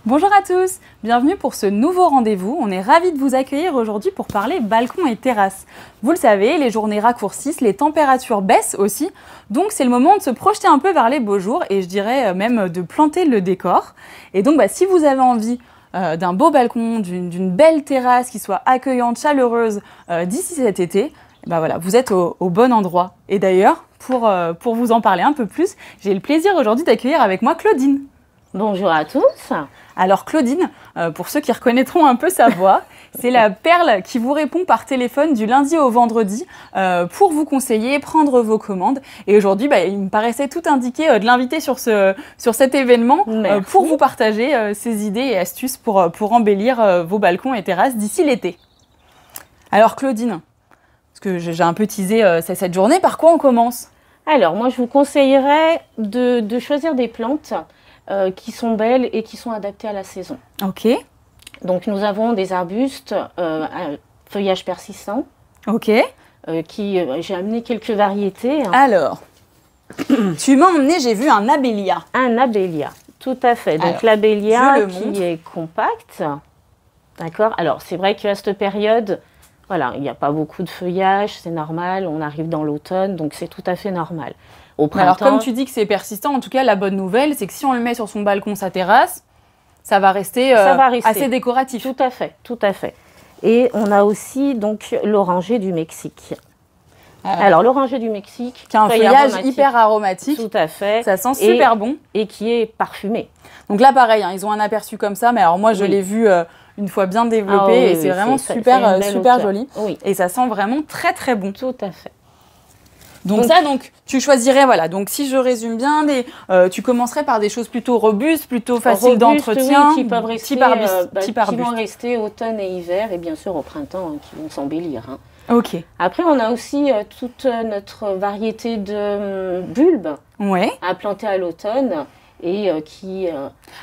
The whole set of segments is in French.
Bonjour à tous, bienvenue pour ce nouveau rendez-vous. On est ravis de vous accueillir aujourd'hui pour parler balcon et terrasse. Vous le savez, les journées raccourcissent, les températures baissent aussi, donc c'est le moment de se projeter un peu vers les beaux jours et je dirais même de planter le décor. Et donc si vous avez envie d'un beau balcon, d'une belle terrasse qui soit accueillante, chaleureuse d'ici cet été, voilà, vous êtes au bon endroit. Et d'ailleurs, pour vous en parler un peu plus, j'ai le plaisir aujourd'hui d'accueillir avec moi Claudine. Bonjour à tous. Alors Claudine, pour ceux qui reconnaîtront un peu sa voix, c'est la perle qui vous répond par téléphone du lundi au vendredi pour vous conseiller, prendre vos commandes. Et aujourd'hui, il me paraissait tout indiqué de l'inviter sur cet événement pour vous partager ses idées et astuces pour embellir vos balcons et terrasses d'ici l'été. Alors Claudine, parce que j'ai un peu teasé cette journée, par quoi on commence? Alors moi je vous conseillerais de choisir des plantes qui sont belles et qui sont adaptées à la saison. Ok. Donc nous avons des arbustes à feuillage persistant. Ok. J'ai amené quelques variétés. Alors, tu m'as emmené, j'ai vu un abélia. Un abélia, tout à fait. Donc l'abélia qui est compact. D'accord. Alors c'est vrai qu'à cette période, voilà, il n'y a pas beaucoup de feuillage, c'est normal. On arrive dans l'automne, donc c'est tout à fait normal. Au printemps, alors comme tu dis que c'est persistant, en tout cas la bonne nouvelle, c'est que si on le met sur son balcon, sa terrasse, ça va rester assez décoratif. Tout à fait, tout à fait. Et on a aussi donc l'oranger du Mexique. Alors l'oranger du Mexique, qui a un feuillage hyper aromatique. Tout à fait. Ça sent super bon. Et qui est parfumé. Donc là pareil, ils ont un aperçu comme ça, mais alors moi je l'ai vu une fois bien développé et c'est vraiment super joli. Oui. Et ça sent vraiment très très bon. Tout à fait. Donc tu choisirais, voilà, donc si je résume bien, tu commencerais par des choses plutôt robustes, plutôt faciles d'entretien, qui peuvent rester, qui vont rester automne et hiver, et bien sûr au printemps, qui vont s'embellir. Ok. Après, on a aussi toute notre variété de bulbes à planter à l'automne. Et qui...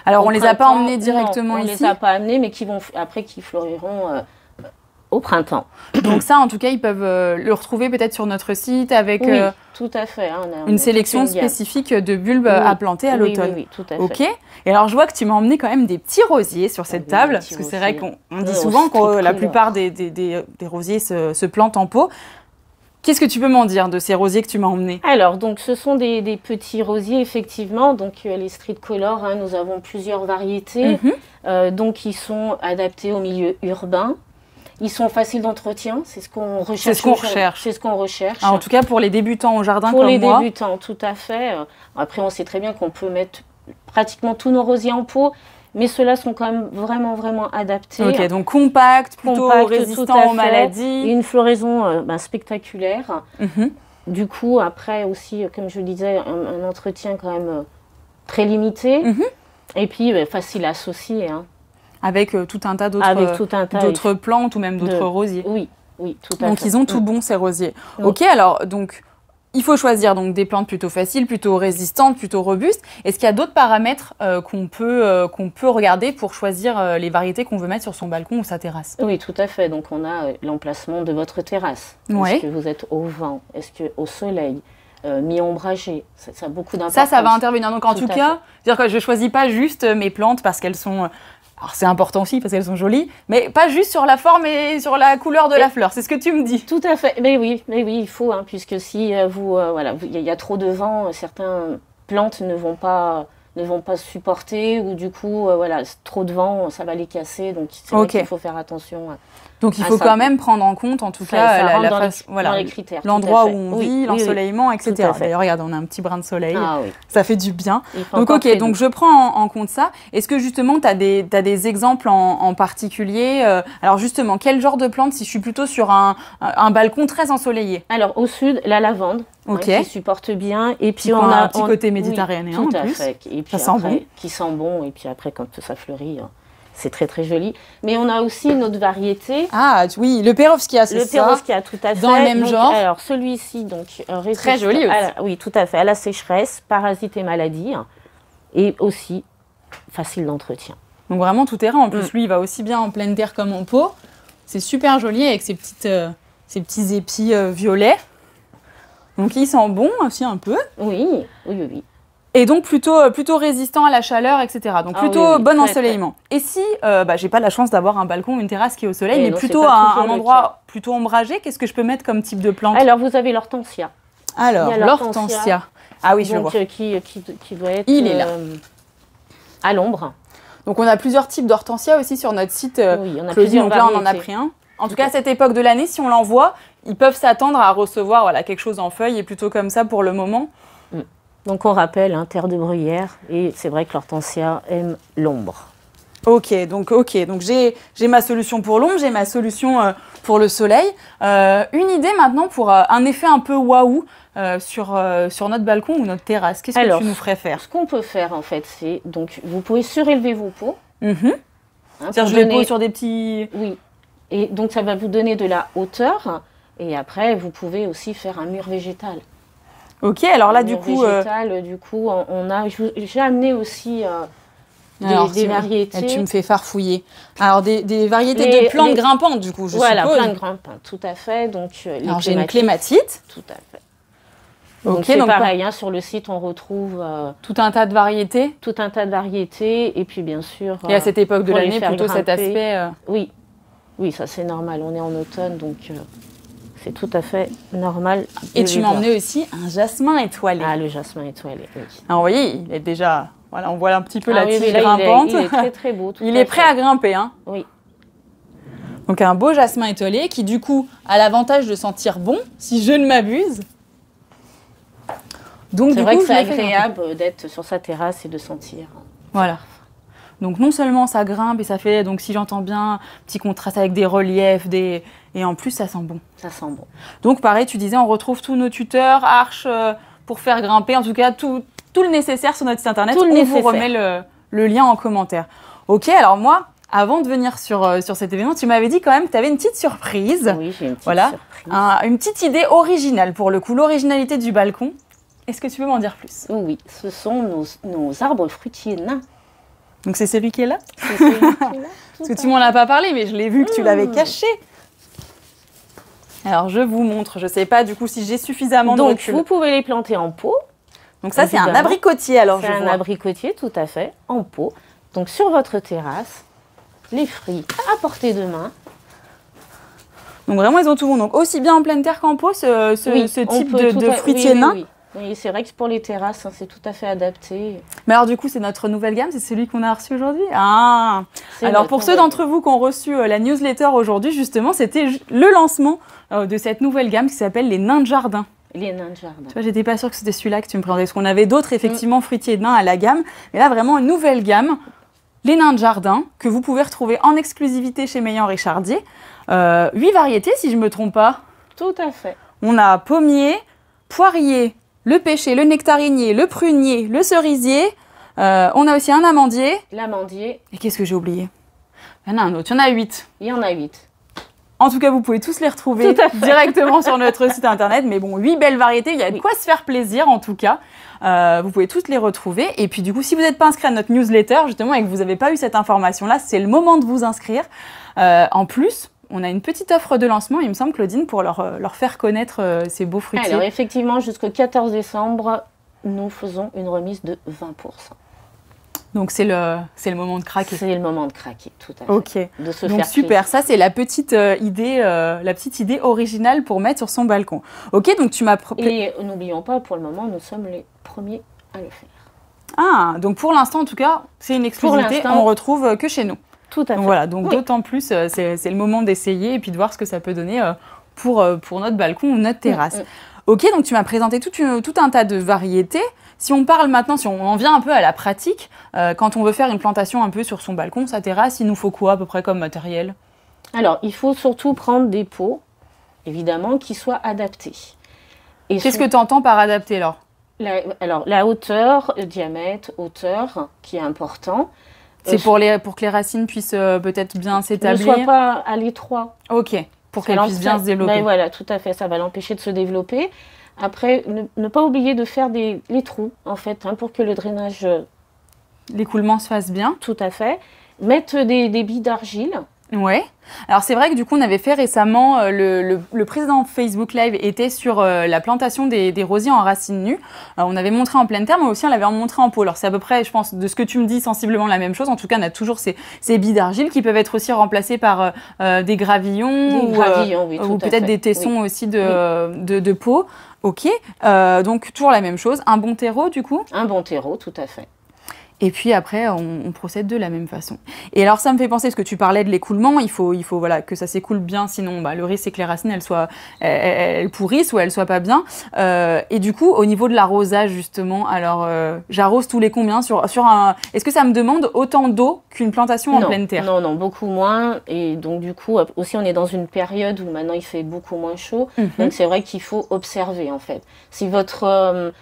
alors, on ne les a pas emmenés directement ici. On ne les a pas amenés, mais qui fleuriront au printemps. Donc ça, en tout cas, ils peuvent le retrouver peut-être sur notre site avec tout à fait, une sélection spécifique de bulbes à planter à l'automne. Oui, tout à fait. Ok. Et alors, je vois que tu m'as emmené quand même des petits rosiers sur cette table, parce que c'est vrai qu'on dit souvent que la plupart des rosiers se plantent en pot. Qu'est-ce que tu peux m'en dire de ces rosiers que tu m'as emmenés? Alors, donc, ce sont des petits rosiers, effectivement. Donc, les street colors, nous avons plusieurs variétés. Donc, ils sont adaptés au milieu urbain. Ils sont faciles d'entretien, c'est ce qu'on recherche. C'est ce qu'on recherche. C'est ce qu'on recherche. En tout cas, pour les débutants au jardin comme moi. Pour les débutants, tout à fait. Après, on sait très bien qu'on peut mettre pratiquement tous nos rosiers en pot, mais ceux-là sont quand même vraiment adaptés. Ok, donc compact, plutôt résistant aux maladies. Et une floraison spectaculaire. Du coup, après aussi, comme je le disais, un entretien quand même très limité. Et puis, facile à associer. Avec tout un tas d'autres plantes ou même d'autres rosiers. Oui, tout à fait. Donc, ils ont tout bon, ces rosiers. Ok, alors, donc, il faut choisir donc, des plantes plutôt faciles, plutôt résistantes, plutôt robustes. Est-ce qu'il y a d'autres paramètres qu'on peut regarder pour choisir les variétés qu'on veut mettre sur son balcon ou sa terrasse? Oui, tout à fait. Donc, on a l'emplacement de votre terrasse. Est-ce que vous êtes au vent? Est-ce qu'au soleil? Mi-ombragé, ça a beaucoup d'importance. Ça va intervenir. Donc, en tout cas, c'est-à-dire que je ne choisis pas juste mes plantes parce qu'elles sont... Alors, c'est important aussi parce qu'elles sont jolies, mais pas juste sur la forme et sur la couleur de la fleur. C'est ce que tu me dis. Tout à fait. Mais oui, il faut, puisque si il y a trop de vent, certaines plantes ne vont pas supporter ou du coup, trop de vent, ça va les casser. Donc, c'est vrai qu'il faut faire attention. Donc, il faut quand même prendre en compte, en tout cas, l'endroit où on vit, l'ensoleillement, etc. D'ailleurs, regarde, on a un petit brin de soleil. Ça fait du bien. Donc, ok, donc je prends en compte ça. Est-ce que justement, tu as des exemples en particulier? Alors, justement, quel genre de plante si je suis plutôt sur un balcon très ensoleillé? Alors, au sud, la lavande. Qui supporte bien. Et puis, on a un petit côté méditerranéen en plus. Et puis ça sent bon. Qui sent bon. Et puis après, quand ça fleurit... C'est très joli. Mais on a aussi une autre variété. Ah oui, le Perovskia, c'est ça. Le Perovskia, tout à fait. Dans le même genre. Alors celui-ci, donc très joli aussi. Oui, tout à fait. À la sécheresse, parasites et maladies, et aussi facile d'entretien. Donc vraiment tout terrain. En plus, lui, il va aussi bien en pleine terre comme en pot. C'est super joli avec ses petits épis violets. Donc il sent bon aussi un peu. Oui. Et donc plutôt résistant à la chaleur, etc. Donc plutôt bon ensoleillement. Et si j'ai pas la chance d'avoir un balcon ou une terrasse qui est au soleil, mais plutôt un endroit plutôt ombragé, qu'est-ce que je peux mettre comme type de plante? Alors vous avez l'hortensia. Alors l'hortensia. Ah oui, je vois. Qui doit être à l'ombre. Donc on a plusieurs types d'hortensia aussi sur notre site. Oui, on a Claudine, plusieurs donc là on en a pris un. En tout cas, à cette époque de l'année, si on l'envoie, ils peuvent s'attendre à recevoir quelque chose en feuilles et plutôt comme ça pour le moment. Donc on rappelle, terre de bruyère, et c'est vrai que l'hortensia aime l'ombre. Ok, donc j'ai ma solution pour l'ombre, j'ai ma solution pour le soleil. Une idée maintenant pour un effet un peu waouh sur notre balcon ou notre terrasse. Qu'est-ce que tu nous ferais faire? Ce qu'on peut faire en fait, c'est donc vous pouvez surélever vos pots. C'est-à-dire je les pose sur des petits... Oui, et donc ça va vous donner de la hauteur, et après vous pouvez aussi faire un mur végétal. Ok, alors là du coup, on a. J'ai amené aussi des variétés. Tu me fais farfouiller. Alors des variétés de plantes grimpantes du coup, je suppose. Voilà, plantes grimpantes, tout à fait. Donc alors j'ai une clématite. Tout à fait. Donc c'est pareil, sur le site on retrouve tout un tas de variétés. Tout un tas de variétés, et puis bien sûr. Et à cette époque de l'année, plutôt cet aspect. Oui, ça c'est normal. On est en automne, donc. C'est tout à fait normal. Et tu m'as emmené aussi un jasmin étoilé. Ah, le jasmin étoilé, oui. Alors, vous voyez, il est déjà... Voilà, on voit un petit peu la tige grimpante. Il est très, très beau. Il est prêt à grimper, hein. Oui. Donc, un beau jasmin étoilé qui, du coup, a l'avantage de sentir bon, si je ne m'abuse. Donc, c'est vrai que c'est agréable d'être sur sa terrasse et de sentir. Voilà. Donc non seulement ça grimpe et ça fait, donc si j'entends bien, petit contraste avec des reliefs, et en plus ça sent bon. Ça sent bon. Donc pareil, tu disais, on retrouve tous nos tuteurs, arches pour faire grimper, en tout cas tout le nécessaire sur notre site internet. On vous remet le lien en commentaire. Ok, alors moi, avant de venir sur cet événement, tu m'avais dit quand même que tu avais une petite surprise. Oui, j'ai une petite surprise. Une petite idée originale pour le coup, l'originalité du balcon. Est-ce que tu peux m'en dire plus? Oui, ce sont nos arbres fruitiers nains. Donc c'est celui qui est là? C'est celui qui est là. Parce que tu m'en as pas parlé, mais je l'ai vu que tu l'avais caché. Alors je vous montre, je sais pas du coup si j'ai suffisamment de recul. Donc vous pouvez les planter en pot. Donc ça c'est un abricotier alors je vois. C'est un abricotier tout à fait, en pot. Donc sur votre terrasse, les fruits à portée de main. Donc vraiment ils ont tout bon. Donc aussi bien en pleine terre qu'en pot ce type de fruitier nain. Oui, c'est vrai que pour les terrasses, c'est tout à fait adapté. Mais alors du coup, c'est notre nouvelle gamme, c'est celui qu'on a reçu aujourd'hui. Ah. Alors pour ceux d'entre vous qui ont reçu la newsletter aujourd'hui, justement, c'était le lancement de cette nouvelle gamme qui s'appelle les nains de jardin. Les nains de jardin. Tu vois, j'étais pas sûre que c'était celui-là que tu me présentais, parce qu'on avait d'autres, effectivement, fruitiers de nains à la gamme. Mais là, vraiment, une nouvelle gamme, les nains de jardin, que vous pouvez retrouver en exclusivité chez Meillan Richardier. 8 variétés, si je me trompe pas. Tout à fait. On a pommier, poirier, le pêcher, le nectarinier, le prunier, le cerisier. On a aussi un amandier. L'amandier. Et qu'est-ce que j'ai oublié? Il y en a un autre. Il y en a 8. Il y en a 8. En tout cas, vous pouvez tous les retrouver directement sur notre site internet. Mais bon, 8 belles variétés. Il y a de quoi se faire plaisir, en tout cas. Vous pouvez tous les retrouver. Et puis, du coup, si vous n'êtes pas inscrit à notre newsletter, justement, et que vous n'avez pas eu cette information-là, c'est le moment de vous inscrire. En plus, on a une petite offre de lancement, il me semble, Claudine, pour leur faire connaître ces beaux fruitiers. Alors, effectivement, jusqu'au 14 décembre, nous faisons une remise de 20%. Donc, c'est le moment de craquer. C'est le moment de craquer, tout à fait. Ok. De se donc, faire super. plaisir. Ça, c'est la petite idée originale pour mettre sur son balcon. Ok, donc tu m'as... Et n'oublions pas, pour le moment, nous sommes les premiers à le faire. Ah, donc pour l'instant, en tout cas, c'est une exclusivité. On retrouve que chez nous. Tout à fait. Donc, voilà, donc d'autant plus, c'est le moment d'essayer et puis de voir ce que ça peut donner pour notre balcon ou notre terrasse. Ok, donc tu m'as présenté tout un tas de variétés. Si on parle maintenant, si on en vient un peu à la pratique, quand on veut faire une plantation un peu sur son balcon, sa terrasse, il nous faut quoi à peu près comme matériel? Alors, il faut surtout prendre des pots, évidemment, qui soient adaptés. Qu'est-ce que tu entends par adapté alors? La hauteur, le diamètre, hauteur, qui est important. C'est pour que les racines puissent peut-être bien s'établir. Ne soient pas à l'étroit. Ok, pour qu'elles puissent bien se développer. Ben voilà, tout à fait, ça va l'empêcher de se développer. Après, ne pas oublier de faire les trous, en fait, pour que le drainage... L'écoulement se fasse bien. Tout à fait. Mettre des billes d'argile. Ouais. Alors c'est vrai que du coup on avait fait récemment, le président Facebook Live était sur la plantation des rosiers en racines nues. On avait montré en pleine terre, mais aussi on l'avait montré en pot. Alors c'est à peu près, je pense, de ce que tu me dis, sensiblement la même chose. En tout cas, on a toujours ces billes d'argile qui peuvent être aussi remplacées par des gravillons, ou peut-être des tessons aussi de pot. Ok, donc toujours la même chose. Un bon terreau du coup? Un bon terreau, tout à fait. Et puis après, on procède de la même façon. Et alors, ça me fait penser, parce que tu parlais de l'écoulement, il faut voilà, que ça s'écoule bien, sinon le risque c'est que les racines elles pourrissent ou elles soient pas bien. Et du coup, au niveau de l'arrosage justement, alors j'arrose tous les combien sur un... Est-ce que ça me demande autant d'eau qu'une plantation en pleine terre? Non, beaucoup moins. Et donc du coup, aussi on est dans une période où maintenant il fait beaucoup moins chaud. Donc c'est vrai qu'il faut observer en fait. Si votre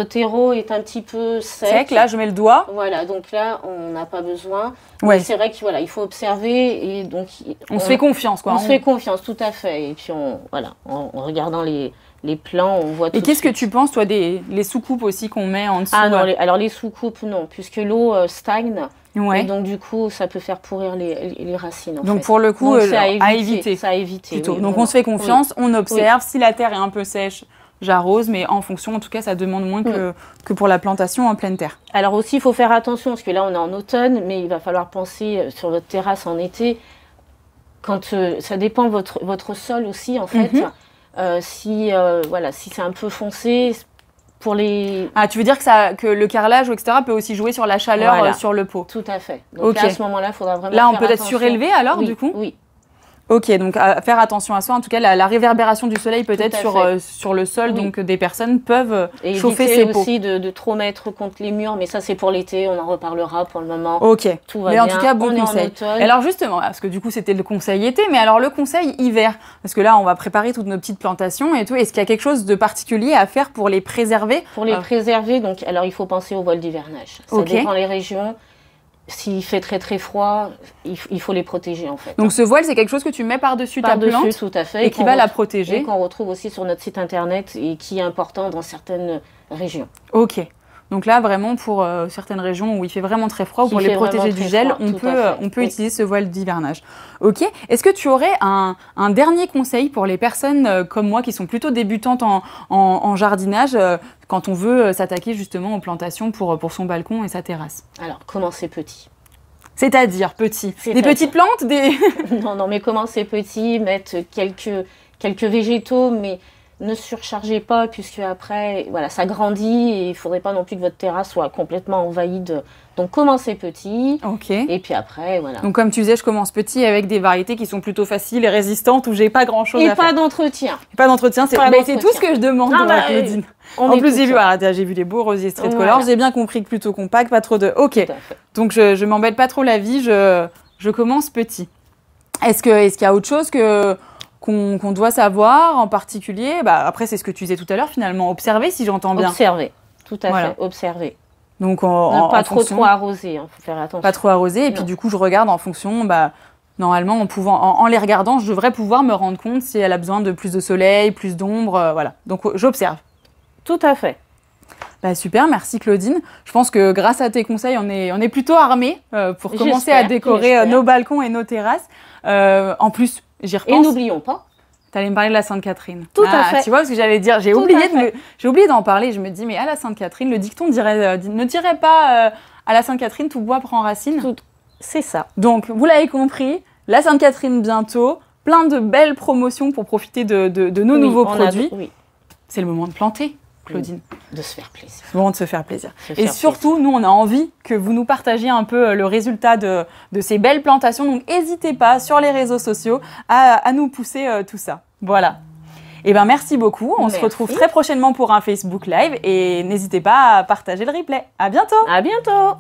terreau est un petit peu sec, là je mets le doigt. Voilà, donc là, on n'a pas besoin. Ouais. C'est vrai qu'il il faut observer et donc... On se fait confiance, quoi. On se fait confiance, tout à fait. Et puis, en regardant les plans, on voit tout. Et qu'est-ce que tu penses, toi, les sous-coupes aussi qu'on met en dessous? Ah non, alors les sous-coupes, non, puisque l'eau stagne. Ouais. Et donc, du coup, ça peut faire pourrir les racines, donc, pour le coup, donc, à éviter. Ça à éviter, plutôt. Oui, donc, on se fait confiance, on observe. Si la terre est un peu sèche, j'arrose, mais en fonction, en tout cas, ça demande moins que pour la plantation en pleine terre. Alors aussi, il faut faire attention, parce que là, on est en automne, mais il va falloir penser sur votre terrasse en été, quand ça dépend votre sol aussi, en fait. Si c'est un peu foncé, pour les... Ah, tu veux dire que le carrelage, etc., peut aussi jouer sur la chaleur sur le pot? Tout à fait. Donc là, à ce moment-là, il faudra vraiment là, on peut être surélevé alors, du coup? Oui. Ok, donc à faire attention à ça. En tout cas, la réverbération du soleil peut-être sur le sol, donc des personnes peuvent chauffer ces pots. Et aussi de trop mettre contre les murs, mais ça c'est pour l'été, on en reparlera pour le moment. Ok, tout va mais bien. En tout cas, bon conseil. Alors justement, parce que du coup c'était le conseil été, mais alors le conseil hiver, parce que là on va préparer toutes nos petites plantations et tout, est-ce qu'il y a quelque chose de particulier à faire pour les préserver? Pour les préserver, donc alors il faut penser au vol d'hivernage. Ça dépend les régions. S'il fait très très froid, il faut les protéger en fait. Donc ce voile, c'est quelque chose que tu mets par-dessus ta plante? Par-dessus, tout à fait. Et qui va la protéger. Et qu'on retrouve aussi sur notre site internet et qui est important dans certaines régions. Ok. Donc là, vraiment, pour certaines régions où il fait vraiment très froid, ou pour les protéger du gel, on peut utiliser ce voile d'hivernage. Ok. Est-ce que tu aurais un dernier conseil pour les personnes comme moi qui sont plutôt débutantes en jardinage quand on veut s'attaquer justement aux plantations pour son balcon et sa terrasse? Alors, commencez petit. C'est-à-dire petit? Des petites plantes? Non, mais commencez petit, mettre quelques végétaux, mais... Ne surchargez pas, puisque après, ça grandit et il ne faudrait pas non plus que votre terrasse soit complètement envahie de... Donc, commencez petit. Ok. Et puis après, voilà. Donc, comme tu disais, je commence petit avec des variétés qui sont plutôt faciles et résistantes où j'ai pas grand-chose à faire. Et pas d'entretien. Pas d'entretien, c'est tout ce que je demande, Claudine. En plus, j'ai vu les beaux rosiers straight color. J'ai bien compris que plutôt compact, pas trop de... Ok. Donc, je m'embête pas trop la vie, je commence petit. Est-ce qu'il y a autre chose qu'on doit savoir en particulier? Après, c'est ce que tu disais tout à l'heure, finalement. Observer, si j'entends bien. Observer, tout à fait. Observer. Donc, pas trop arroser, faut faire attention. Pas trop arroser. Et puis, du coup, je regarde en fonction... normalement, en les regardant, je devrais pouvoir me rendre compte si elle a besoin de plus de soleil, plus d'ombre. Voilà. Donc, j'observe. Tout à fait. Super, merci Claudine. Je pense que grâce à tes conseils, on est plutôt armés pour commencer à décorer nos balcons et nos terrasses. En plus, j'y repense. Et n'oublions pas. Tu allais me parler de la Sainte-Catherine. Tout à fait. Tu vois, parce que j'allais dire, j'ai oublié d'en parler. Je me dis, mais à la Sainte-Catherine, le dicton ne dirait pas à la Sainte-Catherine, tout bois prend racine. C'est ça. Donc, vous l'avez compris, la Sainte-Catherine bientôt, plein de belles promotions pour profiter de nos nouveaux produits. C'est le moment de planter, Claudine. De se faire plaisir. C'est le moment de se faire plaisir. Et surtout, nous, on a envie que vous nous partagiez un peu le résultat de ces belles plantations. Donc, n'hésitez pas sur les réseaux sociaux à nous pousser tout ça. Voilà. Et merci beaucoup. On se retrouve très prochainement pour un Facebook Live. Et n'hésitez pas à partager le replay. À bientôt. À bientôt.